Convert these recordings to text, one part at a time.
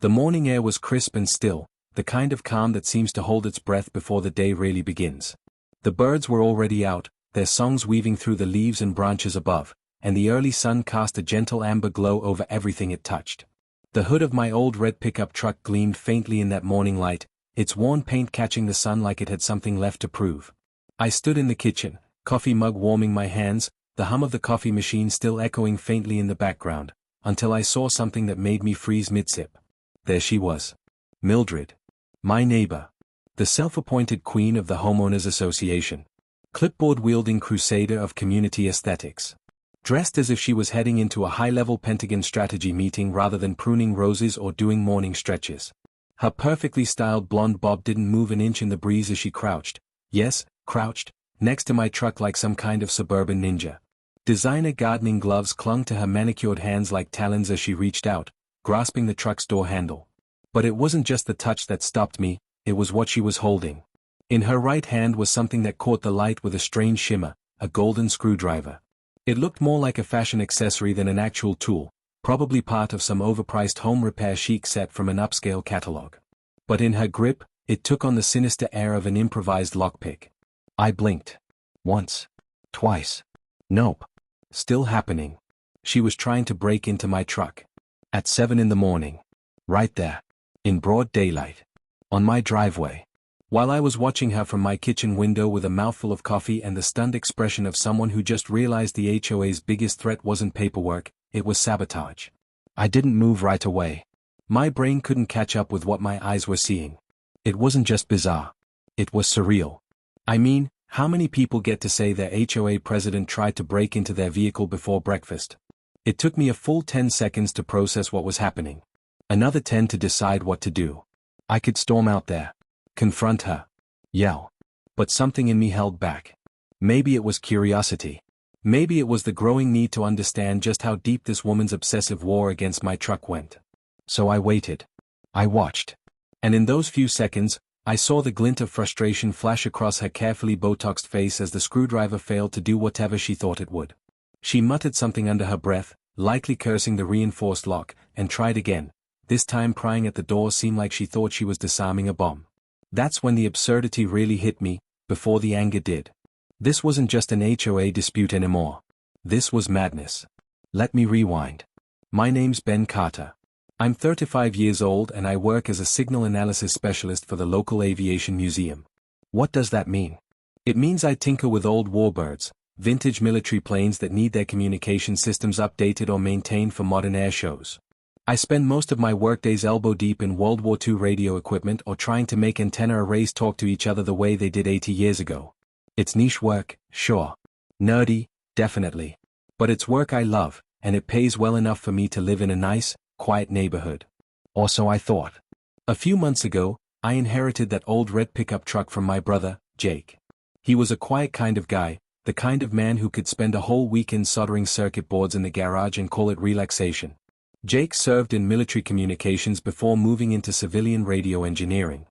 The morning air was crisp and still, the kind of calm that seems to hold its breath before the day really begins. The birds were already out, their songs weaving through the leaves and branches above, and the early sun cast a gentle amber glow over everything it touched. The hood of my old red pickup truck gleamed faintly in that morning light, its worn paint catching the sun like it had something left to prove. I stood in the kitchen, coffee mug warming my hands, the hum of the coffee machine still echoing faintly in the background, until I saw something that made me freeze mid-sip. There she was. Mildred. My neighbor. The self-appointed queen of the Homeowners Association. Clipboard-wielding crusader of community aesthetics. Dressed as if she was heading into a high-level Pentagon strategy meeting rather than pruning roses or doing morning stretches. Her perfectly styled blonde bob didn't move an inch in the breeze as she crouched, next to my truck like some kind of suburban ninja. Designer gardening gloves clung to her manicured hands like talons as she reached out, grasping the truck's door handle. But it wasn't just the touch that stopped me, it was what she was holding. In her right hand was something that caught the light with a strange shimmer, a golden screwdriver. It looked more like a fashion accessory than an actual tool, probably part of some overpriced home repair chic set from an upscale catalog. But in her grip, it took on the sinister air of an improvised lockpick. I blinked. Once. Twice. Nope. Still happening. She was trying to break into my truck. At 7 in the morning. Right there. In broad daylight. On my driveway. While I was watching her from my kitchen window with a mouthful of coffee and the stunned expression of someone who just realized the HOA's biggest threat wasn't paperwork, it was sabotage. I didn't move right away. My brain couldn't catch up with what my eyes were seeing. It wasn't just bizarre. It was surreal. I mean, how many people get to say their HOA president tried to break into their vehicle before breakfast? It took me a full 10 seconds to process what was happening. Another 10 to decide what to do. I could storm out there. Confront her. Yell. But something in me held back. Maybe it was curiosity. Maybe it was the growing need to understand just how deep this woman's obsessive war against my truck went. So I waited. I watched. And in those few seconds, I saw the glint of frustration flash across her carefully botoxed face as the screwdriver failed to do whatever she thought it would. She muttered something under her breath, likely cursing the reinforced lock, and tried again. This time prying at the door seemed like she thought she was disarming a bomb. That's when the absurdity really hit me, before the anger did. This wasn't just an HOA dispute anymore. This was madness. Let me rewind. My name's Ben Carter. I'm 35 years old and I work as a signal analysis specialist for the local aviation museum. What does that mean? It means I tinker with old warbirds, vintage military planes that need their communication systems updated or maintained for modern air shows. I spend most of my workdays elbow deep in World War II radio equipment or trying to make antenna arrays talk to each other the way they did 80 years ago. It's niche work, sure. Nerdy, definitely. But it's work I love, and it pays well enough for me to live in a nice, quiet neighborhood. Or so I thought. A few months ago, I inherited that old red pickup truck from my brother, Jake. He was a quiet kind of guy, the kind of man who could spend a whole weekend soldering circuit boards in the garage and call it relaxation. Jake served in military communications before moving into civilian radio engineering.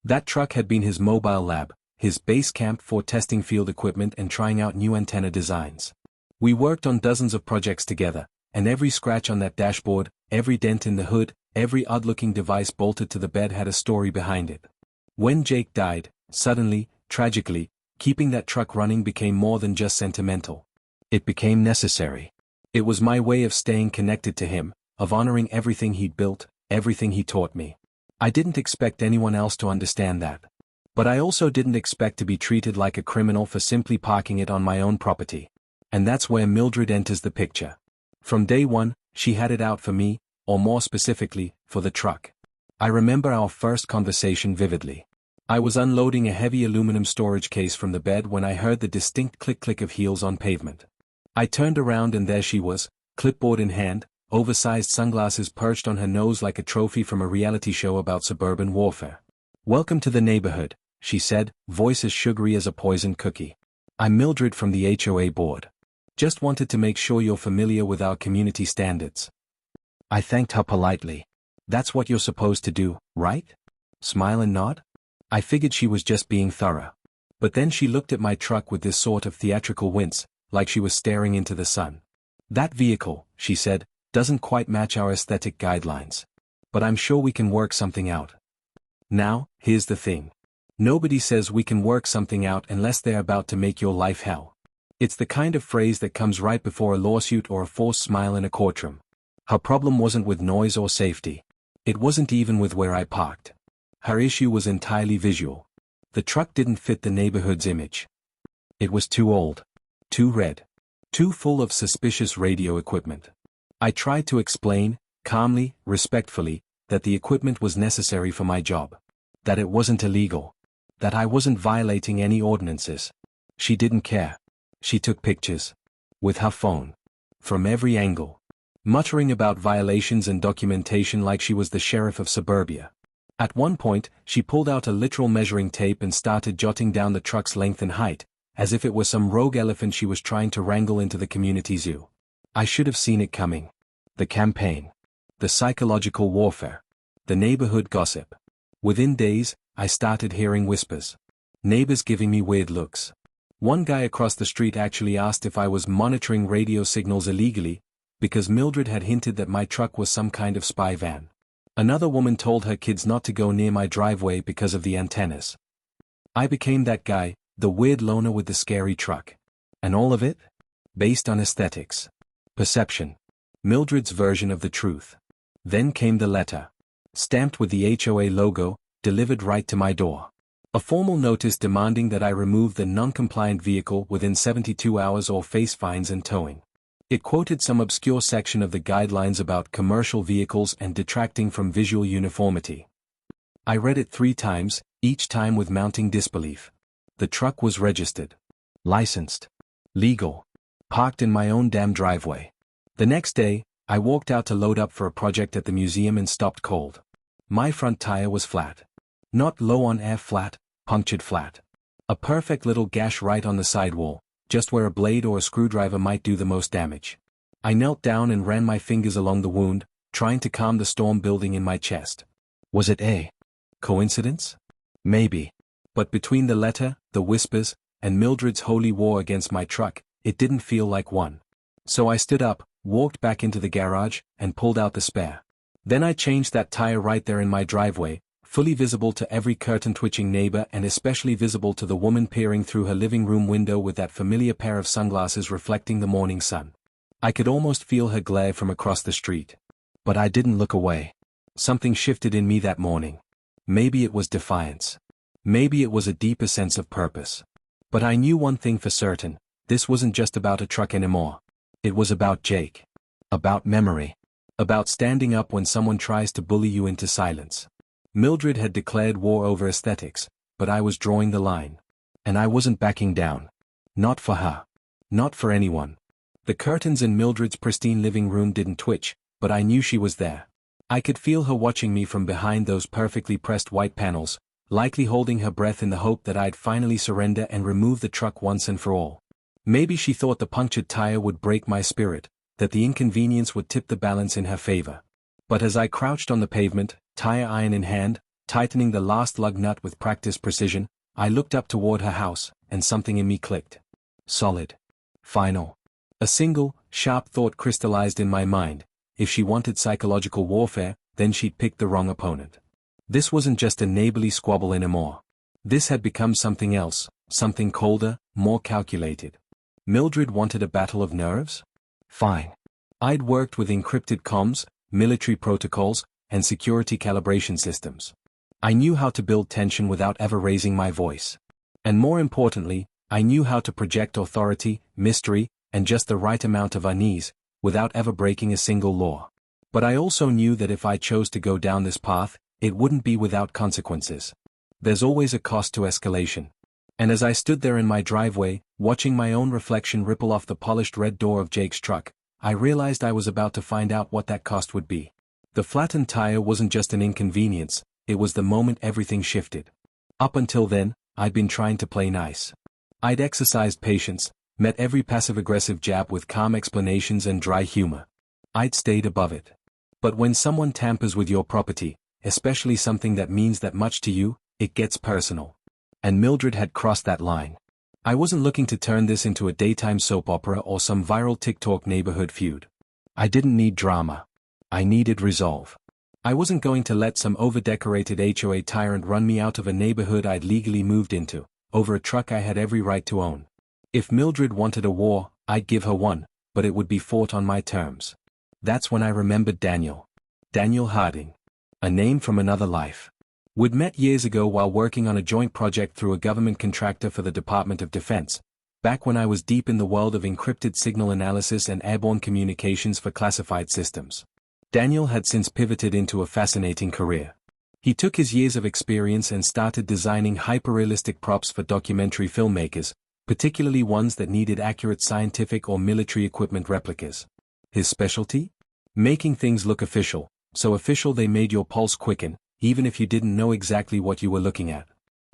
That truck had been his mobile lab, his base camp for testing field equipment and trying out new antenna designs. We worked on dozens of projects together, and every scratch on that dashboard, every dent in the hood, every odd-looking device bolted to the bed had a story behind it. When Jake died, suddenly, tragically, keeping that truck running became more than just sentimental. It became necessary. It was my way of staying connected to him, of honoring everything he'd built, everything he taught me. I didn't expect anyone else to understand that. But I also didn't expect to be treated like a criminal for simply parking it on my own property. And that's where Mildred enters the picture. From day one, she had it out for me, or more specifically, for the truck. I remember our first conversation vividly. I was unloading a heavy aluminum storage case from the bed when I heard the distinct click-click of heels on pavement. I turned around and there she was, clipboard in hand, oversized sunglasses perched on her nose like a trophy from a reality show about suburban warfare. "Welcome to the neighborhood," she said, voice as sugary as a poisoned cookie. "I'm Mildred from the HOA board. Just wanted to make sure you're familiar with our community standards." I thanked her politely. "That's what you're supposed to do, right?" Smile and nod. I figured she was just being thorough. But then she looked at my truck with this sort of theatrical wince, like she was staring into the sun. "That vehicle," she said, "doesn't quite match our aesthetic guidelines." but I'm sure we can work something out. Now, here's the thing. Nobody says we can work something out unless they're about to make your life hell. It's the kind of phrase that comes right before a lawsuit or a forced smile in a courtroom. Her problem wasn't with noise or safety. It wasn't even with where I parked. Her issue was entirely visual. The truck didn't fit the neighborhood's image. It was too old. Too red. Too full of suspicious radio equipment. I tried to explain, calmly, respectfully, that the equipment was necessary for my job. That it wasn't illegal. That I wasn't violating any ordinances. She didn't care. She took pictures. With her phone. From every angle. Muttering about violations and documentation like she was the sheriff of suburbia. At one point, she pulled out a literal measuring tape and started jotting down the truck's length and height, as if it was some rogue elephant she was trying to wrangle into the community zoo. I should have seen it coming. The campaign. The psychological warfare. The neighborhood gossip. Within days, I started hearing whispers. Neighbors giving me weird looks. One guy across the street actually asked if I was monitoring radio signals illegally, because Mildred had hinted that my truck was some kind of spy van. Another woman told her kids not to go near my driveway because of the antennas. I became that guy, the weird loner with the scary truck. And all of it? Based on aesthetics. Perception. Mildred's version of the truth. Then came the letter. Stamped with the HOA logo, delivered right to my door. A formal notice demanding that I remove the non-compliant vehicle within 72 hours or face fines and towing. It quoted some obscure section of the guidelines about commercial vehicles and detracting from visual uniformity. I read it 3 times, each time with mounting disbelief. The truck was registered. Licensed. Legal. Parked in my own damn driveway. The next day, I walked out to load up for a project at the museum and stopped cold. My front tire was flat. Not low on air flat, punctured flat. A perfect little gash right on the sidewall, just where a blade or a screwdriver might do the most damage. I knelt down and ran my fingers along the wound, trying to calm the storm building in my chest. Was it a coincidence? Maybe. But between the letter, the whispers, and Mildred's holy war against my truck, it didn't feel like one. So I stood up, walked back into the garage, and pulled out the spare. Then I changed that tire right there in my driveway, fully visible to every curtain-twitching neighbor and especially visible to the woman peering through her living room window with that familiar pair of sunglasses reflecting the morning sun. I could almost feel her glare from across the street. But I didn't look away. Something shifted in me that morning. Maybe it was defiance. Maybe it was a deeper sense of purpose. But I knew one thing for certain, this wasn't just about a truck anymore. It was about Jake. About memory. About standing up when someone tries to bully you into silence. Mildred had declared war over aesthetics, but I was drawing the line. And I wasn't backing down. Not for her. Not for anyone. The curtains in Mildred's pristine living room didn't twitch, but I knew she was there. I could feel her watching me from behind those perfectly pressed white panels, likely holding her breath in the hope that I'd finally surrender and remove the truck once and for all. Maybe she thought the punctured tire would break my spirit, that the inconvenience would tip the balance in her favor. But as I crouched on the pavement, tire iron in hand, tightening the last lug nut with practiced precision, I looked up toward her house, and something in me clicked. Solid. Final. A single, sharp thought crystallized in my mind. If she wanted psychological warfare, then she'd picked the wrong opponent. This wasn't just a neighborly squabble anymore. This had become something else, something colder, more calculated. Mildred wanted a battle of nerves? Fine. I'd worked with encrypted comms, military protocols, and security calibration systems. I knew how to build tension without ever raising my voice. And more importantly, I knew how to project authority, mystery, and just the right amount of unease, without ever breaking a single law. But I also knew that if I chose to go down this path, it wouldn't be without consequences. There's always a cost to escalation. And as I stood there in my driveway, watching my own reflection ripple off the polished red door of Jake's truck, I realized I was about to find out what that cost would be. The flattened tire wasn't just an inconvenience, it was the moment everything shifted. Up until then, I'd been trying to play nice. I'd exercised patience, met every passive-aggressive jab with calm explanations and dry humor. I'd stayed above it. But when someone tampers with your property, especially something that means that much to you, it gets personal. And Mildred had crossed that line. I wasn't looking to turn this into a daytime soap opera or some viral TikTok neighborhood feud. I didn't need drama. I needed resolve. I wasn't going to let some over-decorated HOA tyrant run me out of a neighborhood I'd legally moved into, over a truck I had every right to own. If Mildred wanted a war, I'd give her one, but it would be fought on my terms. That's when I remembered Daniel. Daniel Harding. A name from another life. We'd met years ago while working on a joint project through a government contractor for the Department of Defense, back when I was deep in the world of encrypted signal analysis and airborne communications for classified systems. Daniel had since pivoted into a fascinating career. He took his years of experience and started designing hyper-realistic props for documentary filmmakers, particularly ones that needed accurate scientific or military equipment replicas. His specialty? Making things look official, so official they made your pulse quicken, even if you didn't know exactly what you were looking at.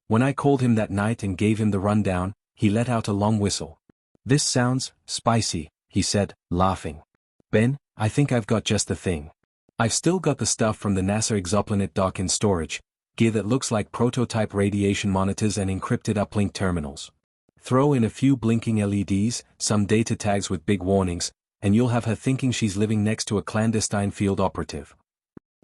When I called him that night and gave him the rundown, he let out a long whistle. "This sounds spicy," he said, laughing. "Ben, I think I've got just the thing. I've still got the stuff from the NASA exoplanet dock in storage, gear that looks like prototype radiation monitors and encrypted uplink terminals. Throw in a few blinking LEDs, some data tags with big warnings, and you'll have her thinking she's living next to a clandestine field operative."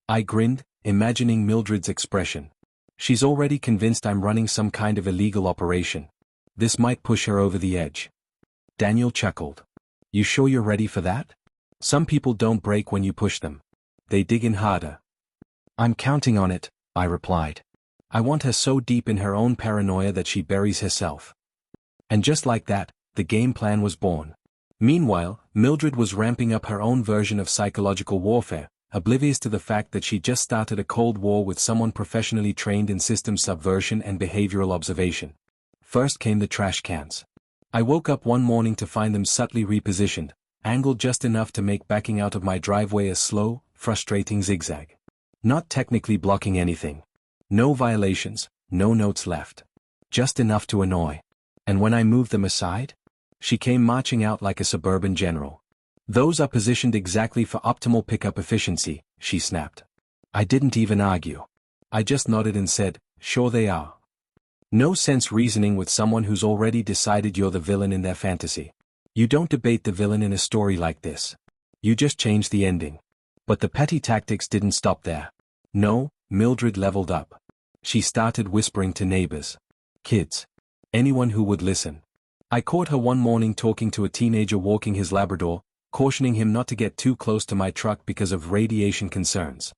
I grinned, imagining Mildred's expression. She's already convinced I'm running some kind of illegal operation. This might push her over the edge. Daniel chuckled. "You sure you're ready for that? Some people don't break when you push them. They dig in harder." "I'm counting on it," I replied. "I want her so deep in her own paranoia that she buries herself." And just like that, the game plan was born. Meanwhile, Mildred was ramping up her own version of psychological warfare, oblivious to the fact that she just started a cold war with someone professionally trained in system subversion and behavioral observation. First came the trash cans. I woke up one morning to find them subtly repositioned, angled just enough to make backing out of my driveway a slow, frustrating zigzag. Not technically blocking anything. No violations, no notes left. Just enough to annoy. And when I moved them aside, she came marching out like a suburban general. "Those are positioned exactly for optimal pickup efficiency," she snapped. I didn't even argue. I just nodded and said, "Sure they are." No sense reasoning with someone who's already decided you're the villain in their fantasy. You don't debate the villain in a story like this. You just change the ending. But the petty tactics didn't stop there. No, Mildred leveled up. She started whispering to neighbors. Kids. Anyone who would listen. I caught her one morning talking to a teenager walking his Labrador, cautioning him not to get too close to my truck because of radiation concerns.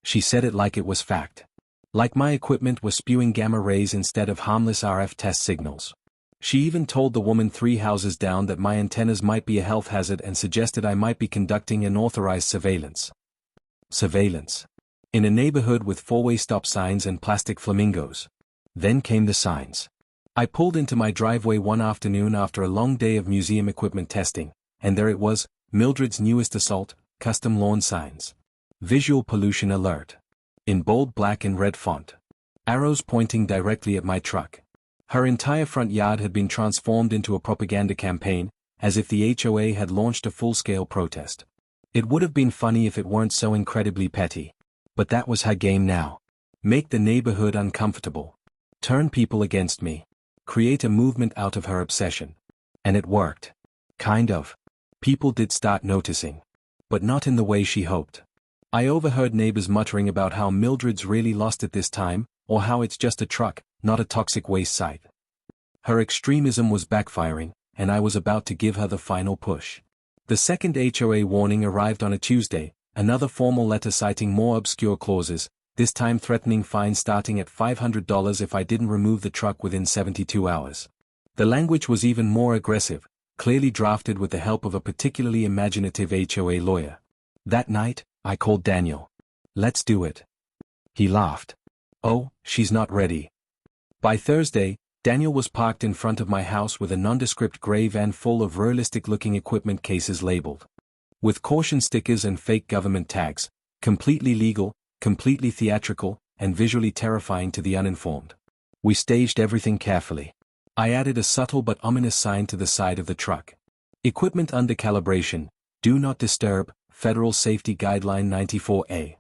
She said it like it was fact. Like my equipment was spewing gamma rays instead of harmless RF test signals. She even told the woman 3 houses down that my antennas might be a health hazard and suggested I might be conducting unauthorized surveillance. Surveillance. In a neighborhood with 4-way stop signs and plastic flamingos. Then came the signs. I pulled into my driveway one afternoon after a long day of museum equipment testing, and there it was, Mildred's newest assault, custom lawn signs. Visual pollution alert. In bold black and red font. Arrows pointing directly at my truck. Her entire front yard had been transformed into a propaganda campaign, as if the HOA had launched a full-scale protest. It would have been funny if it weren't so incredibly petty. But that was her game now. Make the neighborhood uncomfortable. Turn people against me. Create a movement out of her obsession. And it worked. Kind of. People did start noticing. But not in the way she hoped. I overheard neighbors muttering about how Mildred's really lost it this time, or how it's just a truck, not a toxic waste site. Her extremism was backfiring, and I was about to give her the final push. The second HOA warning arrived on a Tuesday, another formal letter citing more obscure clauses, this time threatening fines starting at $500 if I didn't remove the truck within 72 hours. The language was even more aggressive, clearly drafted with the help of a particularly imaginative HOA lawyer. That night, I called Daniel. "Let's do it." He laughed. "Oh, she's not ready." By Thursday, Daniel was parked in front of my house with a nondescript gray van full of realistic-looking equipment cases labeled. With caution stickers and fake government tags, completely legal, completely theatrical, and visually terrifying to the uninformed. We staged everything carefully. I added a subtle but ominous sign to the side of the truck. Equipment under calibration, do not disturb, Federal Safety Guideline 94A.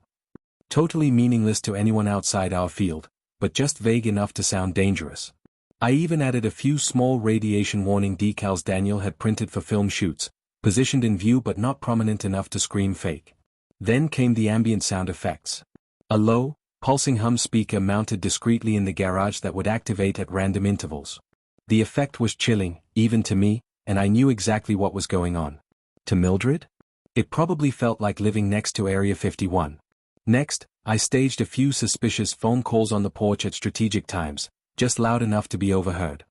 Totally meaningless to anyone outside our field, but just vague enough to sound dangerous. I even added a few small radiation warning decals Daniel had printed for film shoots, positioned in view but not prominent enough to scream fake. Then came the ambient sound effects. A low, pulsing hum speaker mounted discreetly in the garage that would activate at random intervals. The effect was chilling, even to me, and I knew exactly what was going on. To Mildred? It probably felt like living next to Area 51. Next, I staged a few suspicious phone calls on the porch at strategic times, just loud enough to be overheard.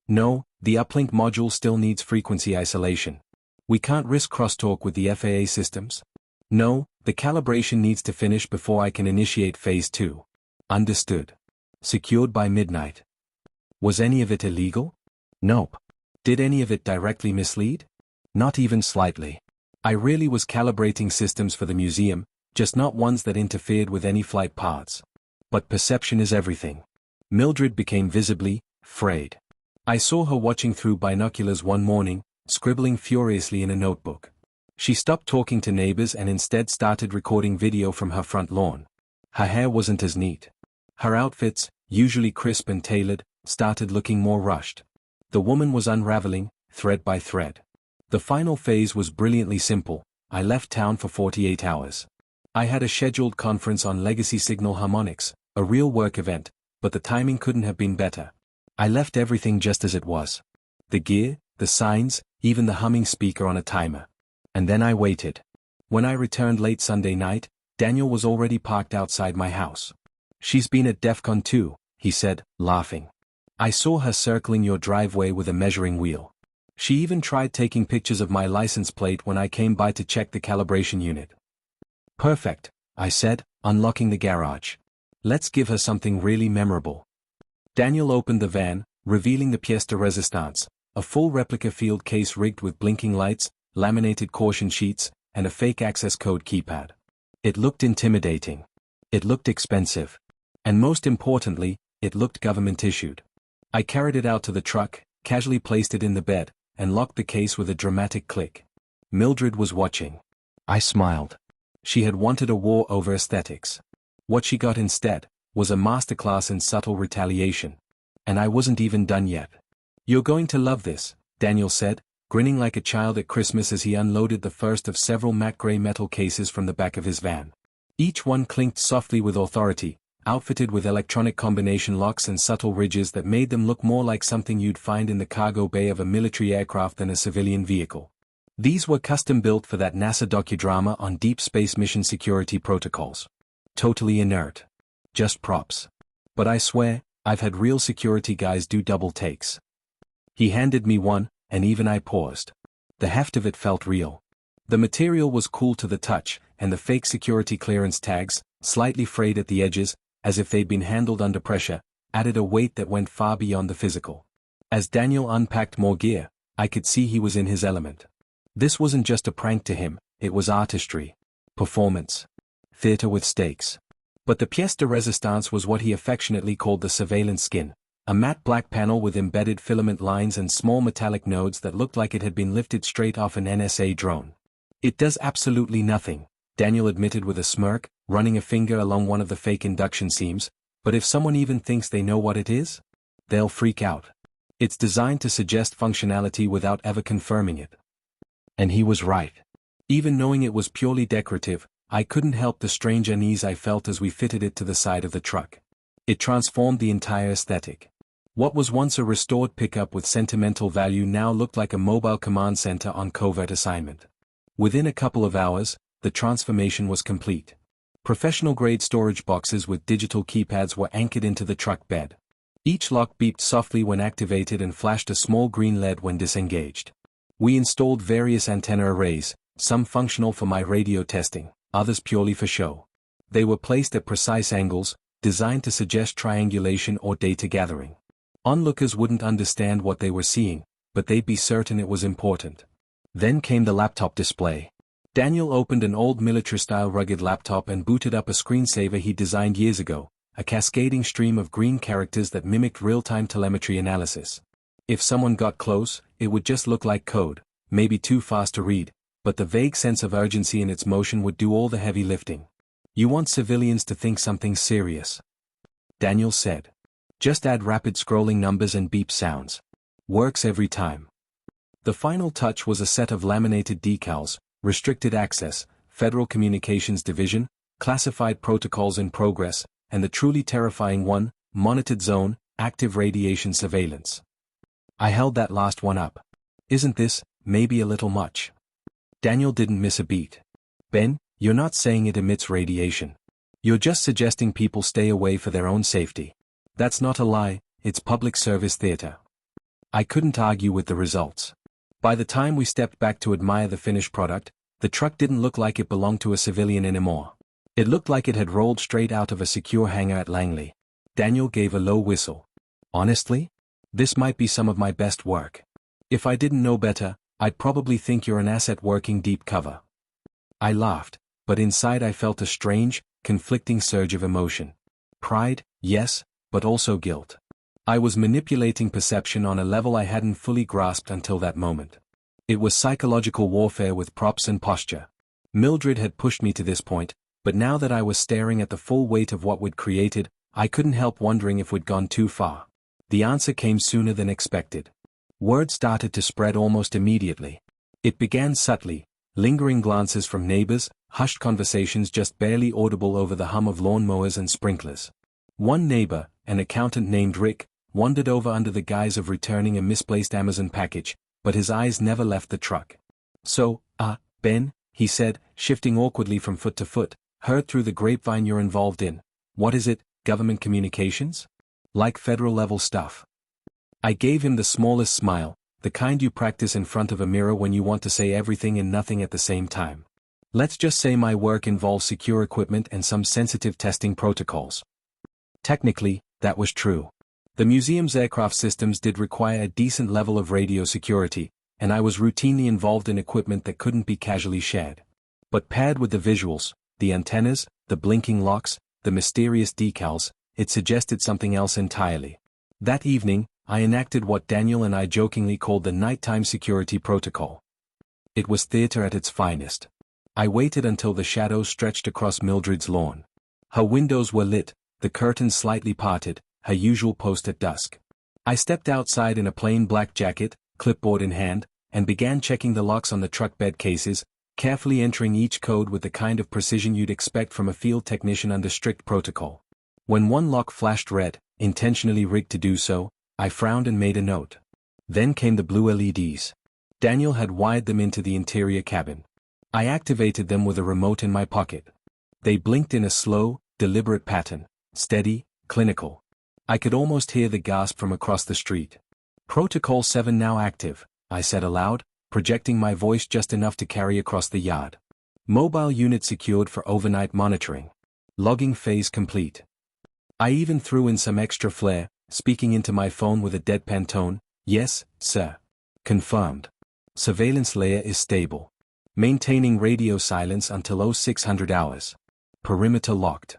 No, the uplink module still needs frequency isolation. We can't risk crosstalk with the FAA systems. No, the calibration needs to finish before I can initiate Phase 2. Understood. Secured by midnight. Was any of it illegal? Nope. Did any of it directly mislead? Not even slightly. I really was calibrating systems for the museum, just not ones that interfered with any flight paths. But perception is everything. Mildred became visibly frayed. I saw her watching through binoculars one morning, scribbling furiously in a notebook. She stopped talking to neighbors and instead started recording video from her front lawn. Her hair wasn't as neat. Her outfits, usually crisp and tailored, started looking more rushed. The woman was unraveling, thread by thread. The final phase was brilliantly simple. I left town for 48 hours. I had a scheduled conference on legacy signal harmonics, a real work event, but the timing couldn't have been better. I left everything just as it was. The gear, the signs, even the humming speaker on a timer. And then I waited. When I returned late Sunday night, Daniel was already parked outside my house. "She's been at DEFCON 2, he said, laughing. "I saw her circling your driveway with a measuring wheel. She even tried taking pictures of my license plate when I came by to check the calibration unit." "Perfect," I said, unlocking the garage. "Let's give her something really memorable." Daniel opened the van, revealing the pièce de résistance, a full replica field case rigged with blinking lights, laminated caution sheets, and a fake access code keypad. It looked intimidating. It looked expensive. And most importantly, it looked government-issued. I carried it out to the truck, casually placed it in the bed, and locked the case with a dramatic click. Mildred was watching. I smiled. She had wanted a war over aesthetics. What she got instead was a masterclass in subtle retaliation. And I wasn't even done yet. "You're going to love this," Daniel said, grinning like a child at Christmas as he unloaded the first of several matte gray metal cases from the back of his van. Each one clinked softly with authority, outfitted with electronic combination locks and subtle ridges that made them look more like something you'd find in the cargo bay of a military aircraft than a civilian vehicle. These were custom-built for that NASA docudrama on deep space mission security protocols. Totally inert. Just props. But I swear, I've had real security guys do double takes. He handed me one, and even I paused. The heft of it felt real. The material was cool to the touch, and the fake security clearance tags, slightly frayed at the edges, as if they'd been handled under pressure, added a weight that went far beyond the physical. As Daniel unpacked more gear, I could see he was in his element. This wasn't just a prank to him, it was artistry. Performance. Theater with stakes. But the pièce de résistance was what he affectionately called the surveillance skin, a matte black panel with embedded filament lines and small metallic nodes that looked like it had been lifted straight off an NSA drone. "It does absolutely nothing," Daniel admitted with a smirk, running a finger along one of the fake induction seams, "but if someone even thinks they know what it is, they'll freak out. It's designed to suggest functionality without ever confirming it." And he was right. Even knowing it was purely decorative, I couldn't help the strange unease I felt as we fitted it to the side of the truck. It transformed the entire aesthetic. What was once a restored pickup with sentimental value now looked like a mobile command center on covert assignment. Within a couple of hours, the transformation was complete. Professional-grade storage boxes with digital keypads were anchored into the truck bed. Each lock beeped softly when activated and flashed a small green LED when disengaged. We installed various antenna arrays, some functional for my radio testing, others purely for show. They were placed at precise angles, designed to suggest triangulation or data gathering. Onlookers wouldn't understand what they were seeing, but they'd be certain it was important. Then came the laptop display. Daniel opened an old military-style rugged laptop and booted up a screensaver he designed years ago, a cascading stream of green characters that mimicked real-time telemetry analysis. If someone got close, it would just look like code, maybe too fast to read, but the vague sense of urgency in its motion would do all the heavy lifting. "You want civilians to think something serious," Daniel said. "Just add rapid scrolling numbers and beep sounds. Works every time." The final touch was a set of laminated decals, restricted access, Federal Communications Division, classified protocols in progress, and the truly terrifying one, monitored zone, active radiation surveillance. I held that last one up. Isn't this, maybe a little much? Daniel didn't miss a beat. Ben, you're not saying it emits radiation. You're just suggesting people stay away for their own safety. That's not a lie, it's public service theater. I couldn't argue with the results. By the time we stepped back to admire the finished product, the truck didn't look like it belonged to a civilian anymore. It looked like it had rolled straight out of a secure hangar at Langley. Daniel gave a low whistle. Honestly? This might be some of my best work. If I didn't know better, I'd probably think you're an asset working deep cover. I laughed, but inside I felt a strange, conflicting surge of emotion. Pride, yes, but also guilt. I was manipulating perception on a level I hadn't fully grasped until that moment. It was psychological warfare with props and posture. Mildred had pushed me to this point, but now that I was staring at the full weight of what we'd created, I couldn't help wondering if we'd gone too far. The answer came sooner than expected. Word started to spread almost immediately. It began subtly, lingering glances from neighbors, hushed conversations just barely audible over the hum of lawnmowers and sprinklers. One neighbor, an accountant named Rick, wandered over under the guise of returning a misplaced Amazon package, but his eyes never left the truck. So, Ben, he said, shifting awkwardly from foot to foot, heard through the grapevine you're involved in. What is it, government communications? Like federal-level stuff. I gave him the smallest smile, the kind you practice in front of a mirror when you want to say everything and nothing at the same time. Let's just say my work involves secure equipment and some sensitive testing protocols. Technically, that was true. The museum's aircraft systems did require a decent level of radio security, and I was routinely involved in equipment that couldn't be casually shared. But paired with the visuals, the antennas, the blinking locks, the mysterious decals, it suggested something else entirely. That evening, I enacted what Daniel and I jokingly called the nighttime security protocol. It was theater at its finest. I waited until the shadows stretched across Mildred's lawn. Her windows were lit, the curtains slightly parted, her usual post at dusk. I stepped outside in a plain black jacket, clipboard in hand, and began checking the locks on the truck bed cases, carefully entering each code with the kind of precision you'd expect from a field technician under strict protocol. When one lock flashed red, intentionally rigged to do so, I frowned and made a note. Then came the blue LEDs. Daniel had wired them into the interior cabin. I activated them with a remote in my pocket. They blinked in a slow, deliberate pattern, steady, clinical. I could almost hear the gasp from across the street. Protocol 7 now active, I said aloud, projecting my voice just enough to carry across the yard. Mobile unit secured for overnight monitoring. Logging phase complete. I even threw in some extra flair, speaking into my phone with a deadpan tone. Yes, sir. Confirmed. Surveillance layer is stable. Maintaining radio silence until 0600 hours. Perimeter locked.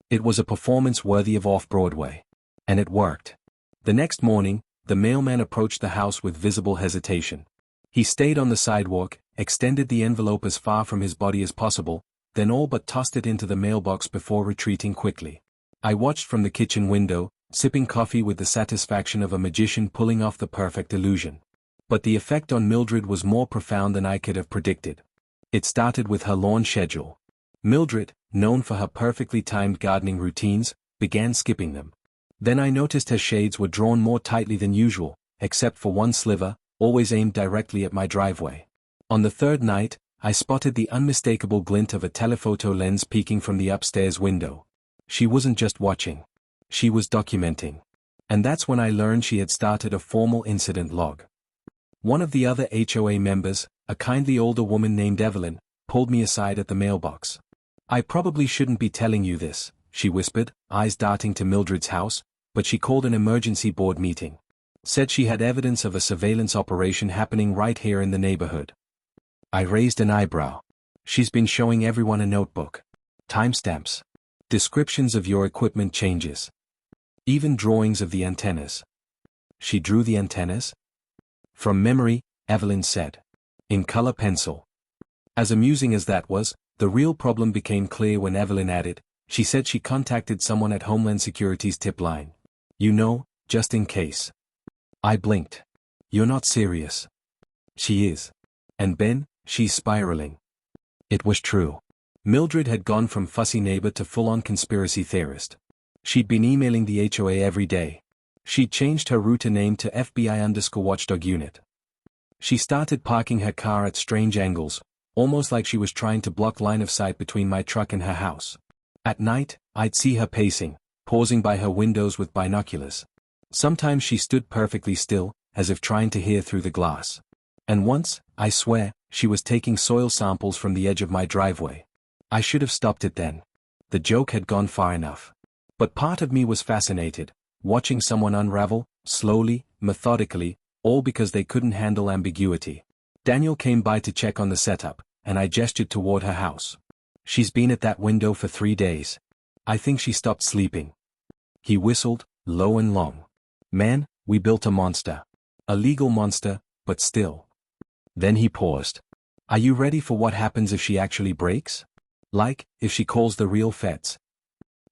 It was a performance worthy of Off-Broadway. And it worked. The next morning, the mailman approached the house with visible hesitation. He stayed on the sidewalk, extended the envelope as far from his body as possible, then all but tossed it into the mailbox before retreating quickly. I watched from the kitchen window, sipping coffee with the satisfaction of a magician pulling off the perfect illusion. But the effect on Mildred was more profound than I could have predicted. It started with her lawn schedule. Mildred, known for her perfectly timed gardening routines, began skipping them. Then I noticed her shades were drawn more tightly than usual, except for one sliver, always aimed directly at my driveway. On the third night, I spotted the unmistakable glint of a telephoto lens peeking from the upstairs window. She wasn't just watching. She was documenting. And that's when I learned she had started a formal incident log. One of the other HOA members, a kindly older woman named Evelyn, pulled me aside at the mailbox. I probably shouldn't be telling you this, she whispered, eyes darting to Mildred's house, but she called an emergency board meeting. Said she had evidence of a surveillance operation happening right here in the neighborhood. I raised an eyebrow. She's been showing everyone a notebook. Timestamps. Descriptions of your equipment changes. Even drawings of the antennas. She drew the antennas? From memory, Evelyn said. In color pencil. As amusing as that was, the real problem became clear when Evelyn added, she said she contacted someone at Homeland Security's tip line. You know, just in case. I blinked. You're not serious. She is. And Ben, she's spiraling. It was true. Mildred had gone from fussy neighbor to full-on conspiracy theorist. She'd been emailing the HOA every day. She'd changed her router name to FBI_watchdog unit. She started parking her car at strange angles, almost like she was trying to block line of sight between my truck and her house. At night, I'd see her pacing, pausing by her windows with binoculars. Sometimes she stood perfectly still, as if trying to hear through the glass. And once, I swear, she was taking soil samples from the edge of my driveway. I should have stopped it then. The joke had gone far enough. But part of me was fascinated, watching someone unravel, slowly, methodically, all because they couldn't handle ambiguity. Daniel came by to check on the setup, and I gestured toward her house. She's been at that window for 3 days. I think she stopped sleeping. He whistled, low and long. Man, we built a monster. A legal monster, but still. Then he paused. Are you ready for what happens if she actually breaks? Like, if she calls the real feds?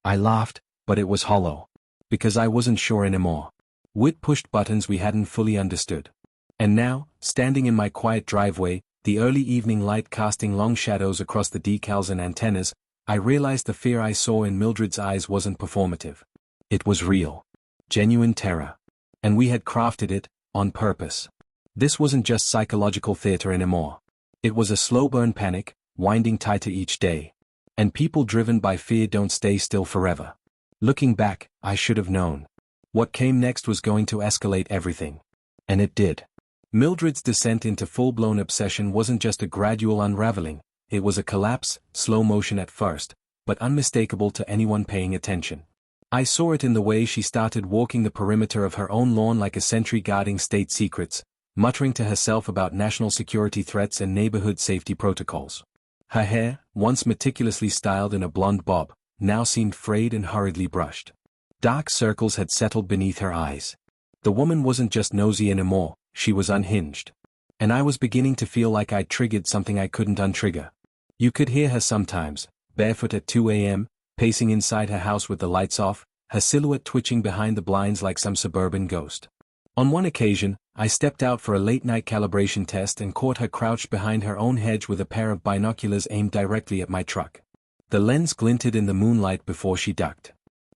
I laughed, but it was hollow. Because I wasn't sure anymore. We'd pushed buttons we hadn't fully understood. And now, standing in my quiet driveway, the early evening light casting long shadows across the decals and antennas, I realized the fear I saw in Mildred's eyes wasn't performative. It was real. Genuine terror. And we had crafted it, on purpose. This wasn't just psychological theater anymore. It was a slow-burn panic, winding tighter each day. And people driven by fear don't stay still forever. Looking back, I should have known. What came next was going to escalate everything. And it did. Mildred's descent into full-blown obsession wasn't just a gradual unraveling, it was a collapse, slow motion at first, but unmistakable to anyone paying attention. I saw it in the way she started walking the perimeter of her own lawn like a sentry guarding state secrets, muttering to herself about national security threats and neighborhood safety protocols. Her hair, once meticulously styled in a blonde bob, now seemed frayed and hurriedly brushed. Dark circles had settled beneath her eyes. The woman wasn't just nosy anymore, she was unhinged. And I was beginning to feel like I'd triggered something I couldn't untrigger. You could hear her sometimes, barefoot at 2 a.m., pacing inside her house with the lights off, her silhouette twitching behind the blinds like some suburban ghost. On one occasion, I stepped out for a late-night calibration test and caught her crouched behind her own hedge with a pair of binoculars aimed directly at my truck. The lens glinted in the moonlight before she ducked.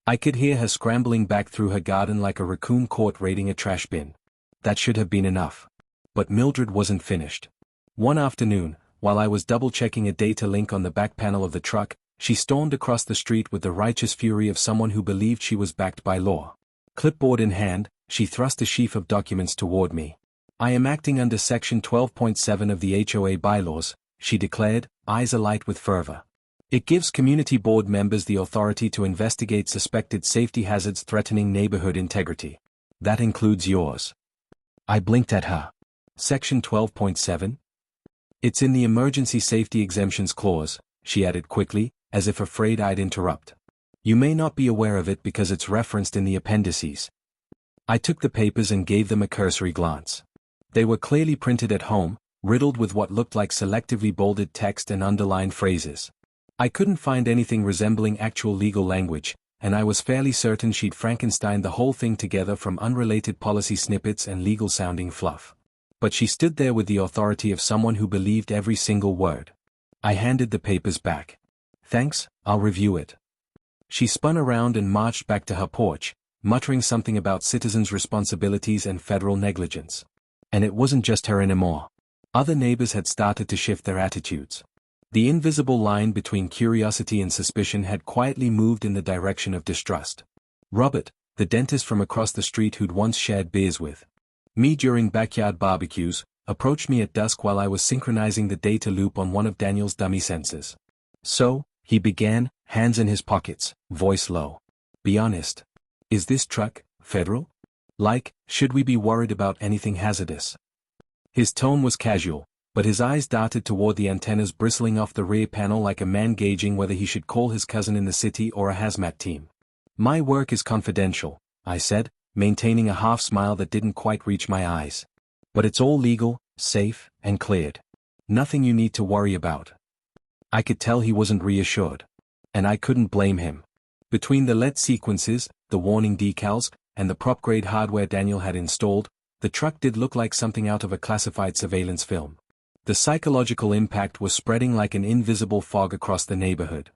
I could hear her scrambling back through her garden like a raccoon caught raiding a trash bin. That should have been enough. But Mildred wasn't finished. One afternoon, while I was double-checking a data link on the back panel of the truck, she stormed across the street with the righteous fury of someone who believed she was backed by law. Clipboard in hand, she thrust a sheaf of documents toward me. I am acting under Section 12.7 of the HOA bylaws, she declared, eyes alight with fervor. It gives community board members the authority to investigate suspected safety hazards threatening neighborhood integrity. That includes yours. I blinked at her. Section 12.7? It's in the Emergency Safety Exemptions Clause, she added quickly, as if afraid I'd interrupt. You may not be aware of it because it's referenced in the appendices. I took the papers and gave them a cursory glance. They were clearly printed at home, riddled with what looked like selectively bolded text and underlined phrases. I couldn't find anything resembling actual legal language, and I was fairly certain she'd Frankensteined the whole thing together from unrelated policy snippets and legal-sounding fluff. But she stood there with the authority of someone who believed every single word. I handed the papers back. Thanks, I'll review it. She spun around and marched back to her porch, muttering something about citizens' responsibilities and federal negligence. And it wasn't just her anymore. Other neighbors had started to shift their attitudes. The invisible line between curiosity and suspicion had quietly moved in the direction of distrust. Robert, the dentist from across the street who'd once shared beers with me during backyard barbecues, approached me at dusk while I was synchronizing the data loop on one of Daniel's dummy sensors. So, he began, hands in his pockets, voice low. Be honest. Is this truck federal? Like, should we be worried about anything hazardous? His tone was casual, but his eyes darted toward the antennas bristling off the rear panel like a man gauging whether he should call his cousin in the city or a hazmat team. My work is confidential, I said, maintaining a half smile that didn't quite reach my eyes. But it's all legal, safe, and cleared. Nothing you need to worry about. I could tell he wasn't reassured. And I couldn't blame him. Between the LED sequences, the warning decals, and the prop-grade hardware Daniel had installed, the truck did look like something out of a classified surveillance film. The psychological impact was spreading like an invisible fog across the neighborhood.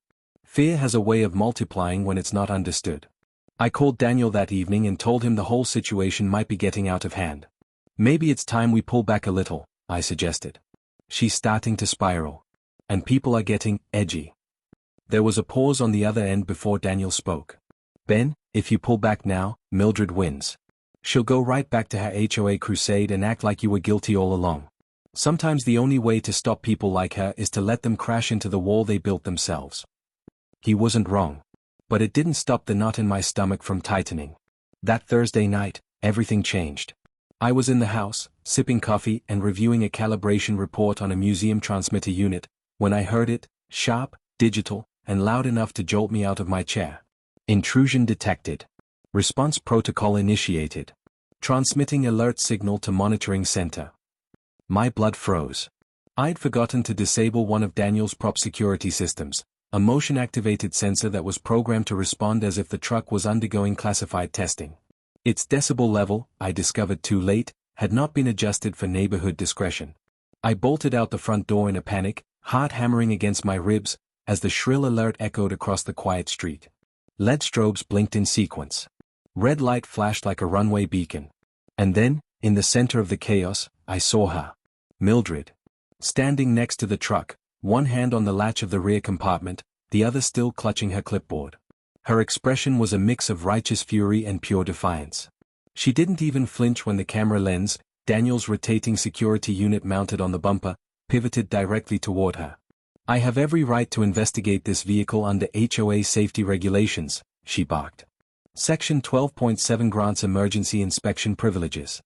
Fear has a way of multiplying when it's not understood. I called Daniel that evening and told him the whole situation might be getting out of hand. Maybe it's time we pull back a little, I suggested. She's starting to spiral. And people are getting edgy. There was a pause on the other end before Daniel spoke. Ben, if you pull back now, Mildred wins. She'll go right back to her HOA crusade and act like you were guilty all along. Sometimes the only way to stop people like her is to let them crash into the wall they built themselves. He wasn't wrong. But it didn't stop the knot in my stomach from tightening. That Thursday night, everything changed. I was in the house, sipping coffee and reviewing a calibration report on a museum transmitter unit, when I heard it, sharp, digital, and loud enough to jolt me out of my chair. Intrusion detected. Response protocol initiated. Transmitting alert signal to monitoring center. My blood froze. I'd forgotten to disable one of Daniel's prop security systems, a motion-activated sensor that was programmed to respond as if the truck was undergoing classified testing. Its decibel level, I discovered too late, had not been adjusted for neighborhood discretion. I bolted out the front door in a panic, heart hammering against my ribs, as the shrill alert echoed across the quiet street. LED strobes blinked in sequence. Red light flashed like a runway beacon. And then, in the center of the chaos, I saw her. Mildred. Standing next to the truck, one hand on the latch of the rear compartment, the other still clutching her clipboard. Her expression was a mix of righteous fury and pure defiance. She didn't even flinch when the camera lens, Daniel's rotating security unit mounted on the bumper, pivoted directly toward her. I have every right to investigate this vehicle under HOA safety regulations, she barked. Section 12.7 grants emergency inspection privileges.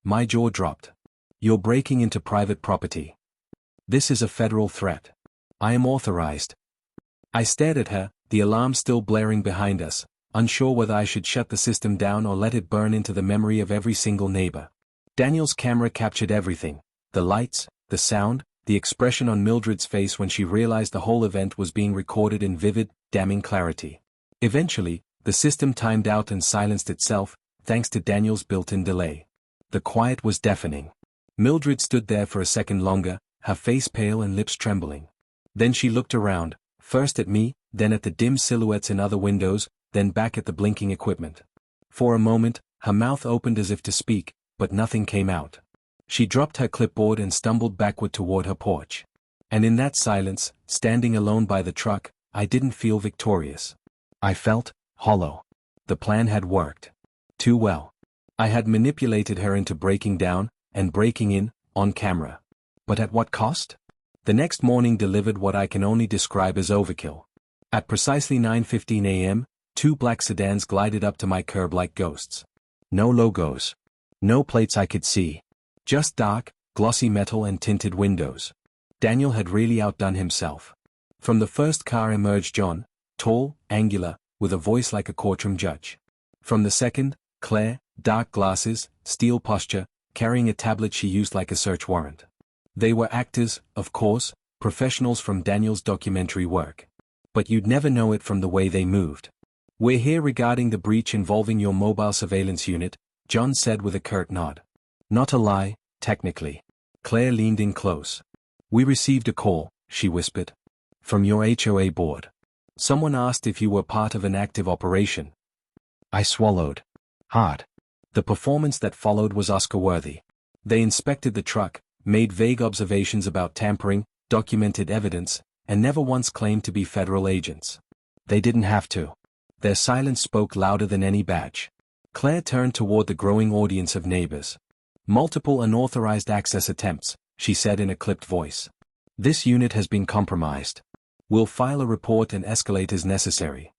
My jaw dropped. You're breaking into private property. This is a federal threat. I am authorized. I stared at her, the alarm still blaring behind us, unsure whether I should shut the system down or let it burn into the memory of every single neighbor. Daniel's camera captured everything, the lights, the sound, the expression on Mildred's face when she realized the whole event was being recorded in vivid, damning clarity. Eventually, the system timed out and silenced itself, thanks to Daniel's built-in delay. The quiet was deafening. Mildred stood there for a second longer, her face pale and lips trembling. Then she looked around, first at me, then at the dim silhouettes in other windows, then back at the blinking equipment. For a moment, her mouth opened as if to speak, but nothing came out. She dropped her clipboard and stumbled backward toward her porch. And in that silence, standing alone by the truck, I didn't feel victorious. I felt hollow. The plan had worked. Too well. I had manipulated her into breaking down, and breaking in, on camera. But at what cost? The next morning delivered what I can only describe as overkill. At precisely 9:15 a.m., two black sedans glided up to my curb like ghosts. No logos. No plates I could see. Just dark, glossy metal and tinted windows. Daniel had really outdone himself. From the first car emerged John, tall, angular, with a voice like a courtroom judge. From the second, Claire, dark glasses, steel posture, carrying a tablet she used like a search warrant. They were actors, of course, professionals from Daniel's documentary work. But you'd never know it from the way they moved. "We're here regarding the breach involving your mobile surveillance unit," John said with a curt nod. "Not a lie, technically." Claire leaned in close. "We received a call," she whispered. "From your HOA board. Someone asked if you were part of an active operation." I swallowed. Hard. The performance that followed was Oscar-worthy. They inspected the truck, made vague observations about tampering, documented evidence, and never once claimed to be federal agents. They didn't have to. Their silence spoke louder than any badge. Claire turned toward the growing audience of neighbors. "Multiple unauthorized access attempts," she said in a clipped voice. "This unit has been compromised. We'll file a report and escalate as necessary."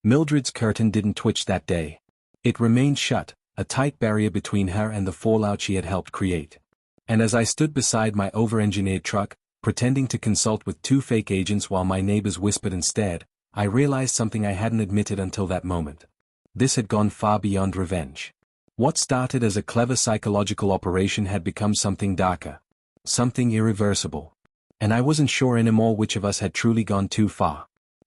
Mildred's curtain didn't twitch that day. It remained shut, a tight barrier between her and the fallout she had helped create. And as I stood beside my over-engineered truck, pretending to consult with two fake agents while my neighbors whispered and stared, I realized something I hadn't admitted until that moment. This had gone far beyond revenge. What started as a clever psychological operation had become something darker. Something irreversible. And I wasn't sure anymore which of us had truly gone too far.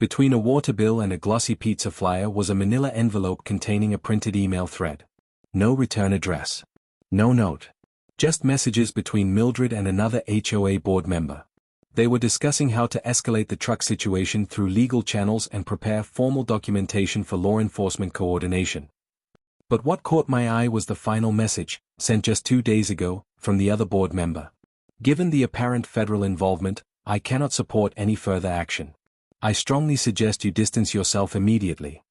Between a water bill and a glossy pizza flyer was a manila envelope containing a printed email thread. No return address. No note. Just messages between Mildred and another HOA board member. They were discussing how to escalate the truck situation through legal channels and prepare formal documentation for law enforcement coordination. But what caught my eye was the final message, sent just 2 days ago, from the other board member. Given the apparent federal involvement, I cannot support any further action. I strongly suggest you distance yourself immediately.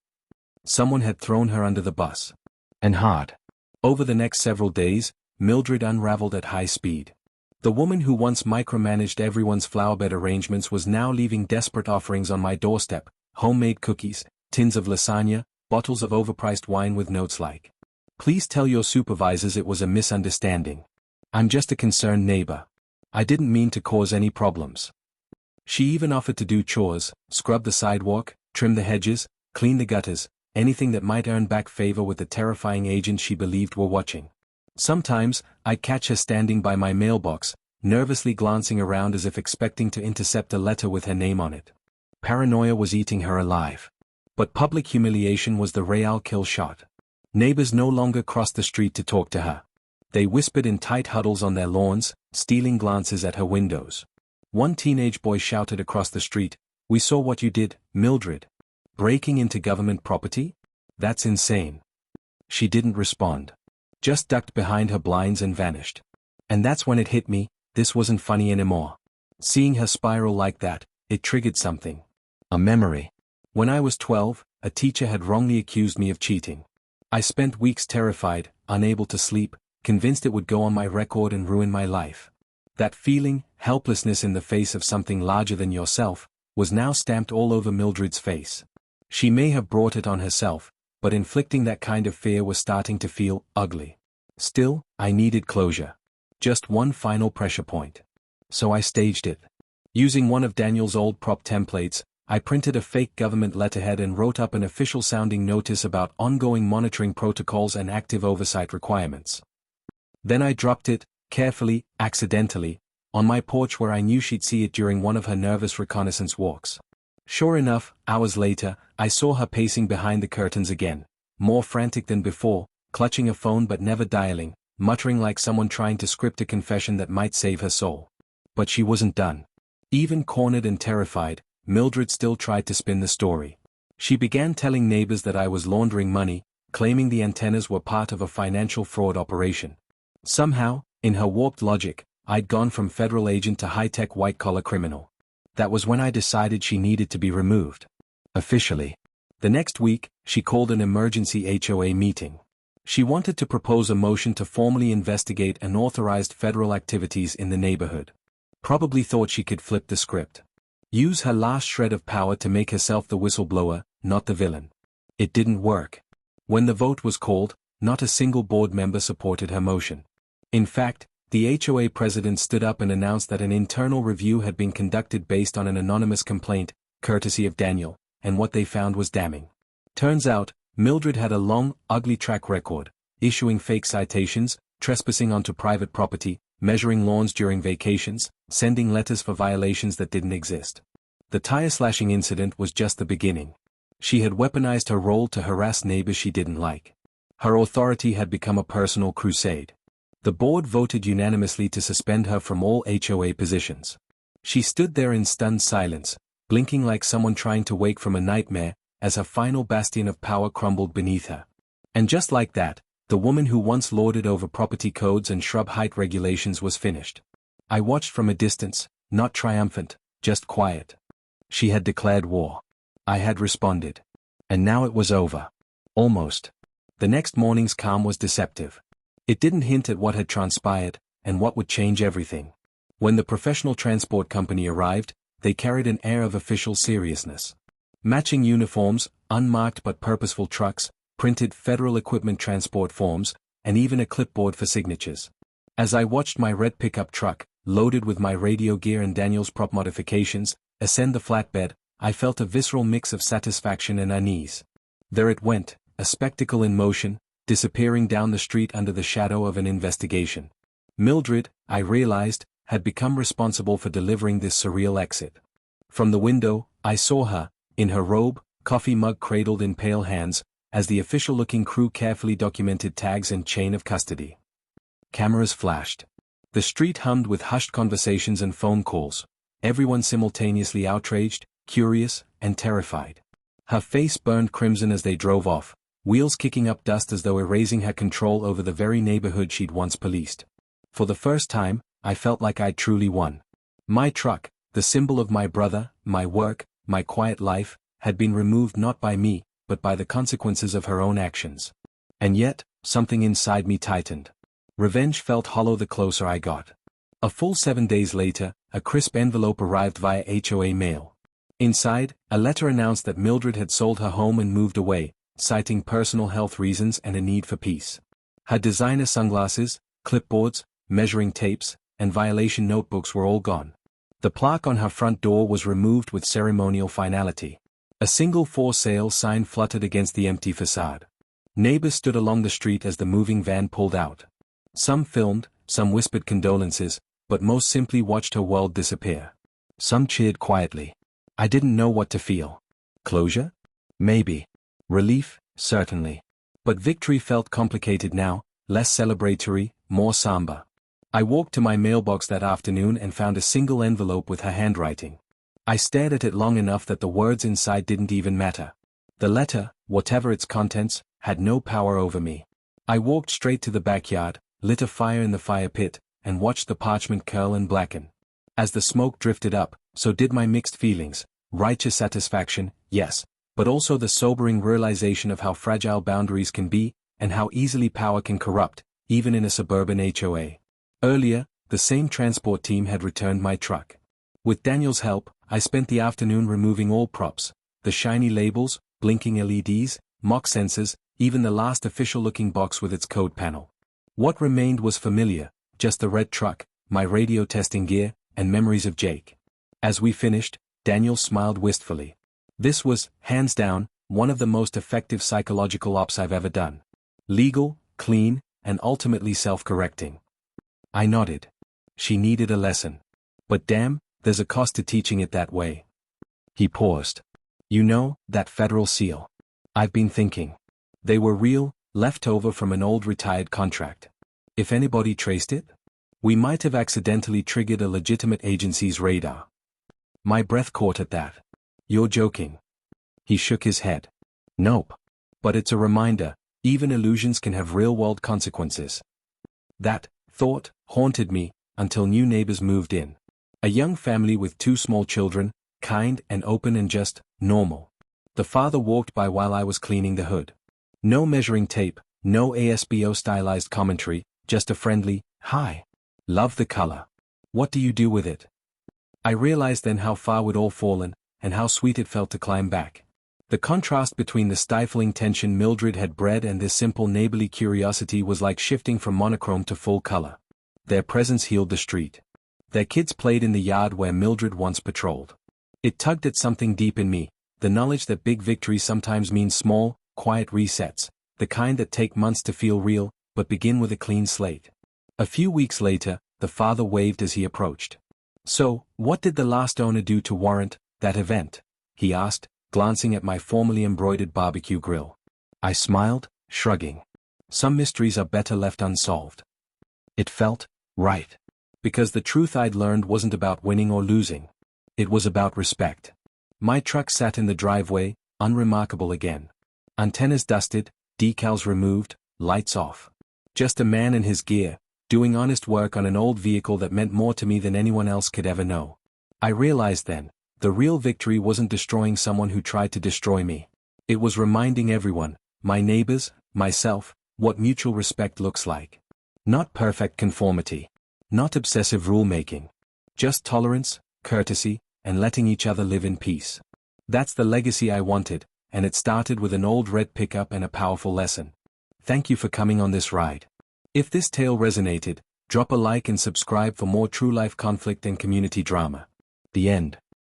Someone had thrown her under the bus. And hard. Over the next several days, Mildred unraveled at high speed. The woman who once micromanaged everyone's flowerbed arrangements was now leaving desperate offerings on my doorstep: homemade cookies, tins of lasagna, bottles of overpriced wine with notes like, "Please tell your supervisors it was a misunderstanding. I'm just a concerned neighbor. I didn't mean to cause any problems." She even offered to do chores, scrub the sidewalk, trim the hedges, clean the gutters, anything that might earn back favor with the terrifying agents she believed were watching. Sometimes, I'd catch her standing by my mailbox, nervously glancing around as if expecting to intercept a letter with her name on it. Paranoia was eating her alive. But public humiliation was the real kill shot. Neighbors no longer crossed the street to talk to her. They whispered in tight huddles on their lawns, stealing glances at her windows. One teenage boy shouted across the street, "We saw what you did, Mildred. Breaking into government property? That's insane." She didn't respond. Just ducked behind her blinds and vanished. And that's when it hit me, this wasn't funny anymore. Seeing her spiral like that, it triggered something. A memory. When I was 12, a teacher had wrongly accused me of cheating. I spent weeks terrified, unable to sleep, convinced it would go on my record and ruin my life. That feeling, helplessness in the face of something larger than yourself, was now stamped all over Mildred's face. She may have brought it on herself, but inflicting that kind of fear was starting to feel ugly. Still, I needed closure. Just one final pressure point. So I staged it. Using one of Daniel's old prop templates, I printed a fake government letterhead and wrote up an official-sounding notice about ongoing monitoring protocols and active oversight requirements. Then I dropped it, carefully, accidentally, on my porch where I knew she'd see it during one of her nervous reconnaissance walks. Sure enough, hours later, I saw her pacing behind the curtains again, more frantic than before, clutching a phone but never dialing, muttering like someone trying to script a confession that might save her soul. But she wasn't done. Even cornered and terrified, Mildred still tried to spin the story. She began telling neighbors that I was laundering money, claiming the antennas were part of a financial fraud operation. Somehow, in her warped logic, I'd gone from federal agent to high-tech white-collar criminal. That was when I decided she needed to be removed. Officially. The next week, she called an emergency HOA meeting. She wanted to propose a motion to formally investigate unauthorized federal activities in the neighborhood. Probably thought she could flip the script. Use her last shred of power to make herself the whistleblower, not the villain. It didn't work. When the vote was called, not a single board member supported her motion. In fact, the HOA president stood up and announced that an internal review had been conducted based on an anonymous complaint, courtesy of Daniel, and what they found was damning. Turns out, Mildred had a long, ugly track record, issuing fake citations, trespassing onto private property, measuring lawns during vacations, sending letters for violations that didn't exist. The tire-slashing incident was just the beginning. She had weaponized her role to harass neighbors she didn't like. Her authority had become a personal crusade. The board voted unanimously to suspend her from all HOA positions. She stood there in stunned silence, blinking like someone trying to wake from a nightmare, as her final bastion of power crumbled beneath her. And just like that, the woman who once lorded over property codes and shrub height regulations was finished. I watched from a distance, not triumphant, just quiet. She had declared war. I had responded. And now it was over. Almost. The next morning's calm was deceptive. It didn't hint at what had transpired, and what would change everything. When the professional transport company arrived, they carried an air of official seriousness. Matching uniforms, unmarked but purposeful trucks, printed federal equipment transport forms, and even a clipboard for signatures. As I watched my red pickup truck, loaded with my radio gear and Daniel's prop modifications, ascend the flatbed, I felt a visceral mix of satisfaction and unease. There it went, a spectacle in motion, disappearing down the street under the shadow of an investigation. Mildred, I realized, had become responsible for delivering this surreal exit. From the window, I saw her, in her robe, coffee mug cradled in pale hands, as the official-looking crew carefully documented tags and chain of custody. Cameras flashed. The street hummed with hushed conversations and phone calls, everyone simultaneously outraged, curious, and terrified. Her face burned crimson as they drove off, wheels kicking up dust as though erasing her control over the very neighborhood she'd once policed. For the first time, I felt like I'd truly won. My truck, the symbol of my brother, my work, my quiet life, had been removed not by me, but by the consequences of her own actions. And yet, something inside me tightened. Revenge felt hollow the closer I got. A full 7 days later, a crisp envelope arrived via HOA mail. Inside, a letter announced that Mildred had sold her home and moved away, citing personal health reasons and a need for peace. Her designer sunglasses, clipboards, measuring tapes, and violation notebooks were all gone. The plaque on her front door was removed with ceremonial finality. A single for sale sign fluttered against the empty facade. Neighbors stood along the street as the moving van pulled out. Some filmed, some whispered condolences, but most simply watched her world disappear. Some cheered quietly. I didn't know what to feel. Closure? Maybe. Relief? Certainly. But victory felt complicated now, less celebratory, more somber. I walked to my mailbox that afternoon and found a single envelope with her handwriting. I stared at it long enough that the words inside didn't even matter. The letter, whatever its contents, had no power over me. I walked straight to the backyard, lit a fire in the fire pit, and watched the parchment curl and blacken. As the smoke drifted up, so did my mixed feelings, righteous satisfaction, yes, but also the sobering realization of how fragile boundaries can be, and how easily power can corrupt, even in a suburban HOA. Earlier, the same transport team had returned my truck. With Daniel's help, I spent the afternoon removing all props, the shiny labels, blinking LEDs, mock sensors, even the last official-looking box with its code panel. What remained was familiar, just the red truck, my radio testing gear, and memories of Jake. As we finished, Daniel smiled wistfully. This was, hands down, one of the most effective psychological ops I've ever done. Legal, clean, and ultimately self-correcting. I nodded. She needed a lesson. But damn, there's a cost to teaching it that way. He paused. You know, that federal seal. I've been thinking. They were real, left over from an old retired contract. If anybody traced it, we might have accidentally triggered a legitimate agency's radar. My breath caught at that. You're joking. He shook his head. Nope. But it's a reminder, even illusions can have real-world consequences. That thought haunted me until new neighbors moved in. A young family with 2 small children, kind and open and just normal. The father walked by while I was cleaning the hood. No measuring tape, no ASBO stylized commentary, just a friendly, hi. Love the color. What do you do with it? I realized then how far we'd all fallen, and how sweet it felt to climb back. The contrast between the stifling tension Mildred had bred and this simple neighborly curiosity was like shifting from monochrome to full color. Their presence healed the street. Their kids played in the yard where Mildred once patrolled. It tugged at something deep in me, the knowledge that big victories sometimes mean small, quiet resets, the kind that take months to feel real, but begin with a clean slate. A few weeks later, the father waved as he approached. So, what did the last owner do to warrant that event? He asked, glancing at my formally embroidered barbecue grill. I smiled, shrugging. Some mysteries are better left unsolved. It felt right. Because the truth I'd learned wasn't about winning or losing. It was about respect. My truck sat in the driveway, unremarkable again. Antennas dusted, decals removed, lights off. Just a man in his gear, doing honest work on an old vehicle that meant more to me than anyone else could ever know. I realized then, the real victory wasn't destroying someone who tried to destroy me. It was reminding everyone, my neighbors, myself, what mutual respect looks like. Not perfect conformity. Not obsessive rule-making. Just tolerance, courtesy, and letting each other live in peace. That's the legacy I wanted, and it started with an old red pickup and a powerful lesson. Thank you for coming on this ride. If this tale resonated, drop a like and subscribe for more true-life conflict and community drama. The end.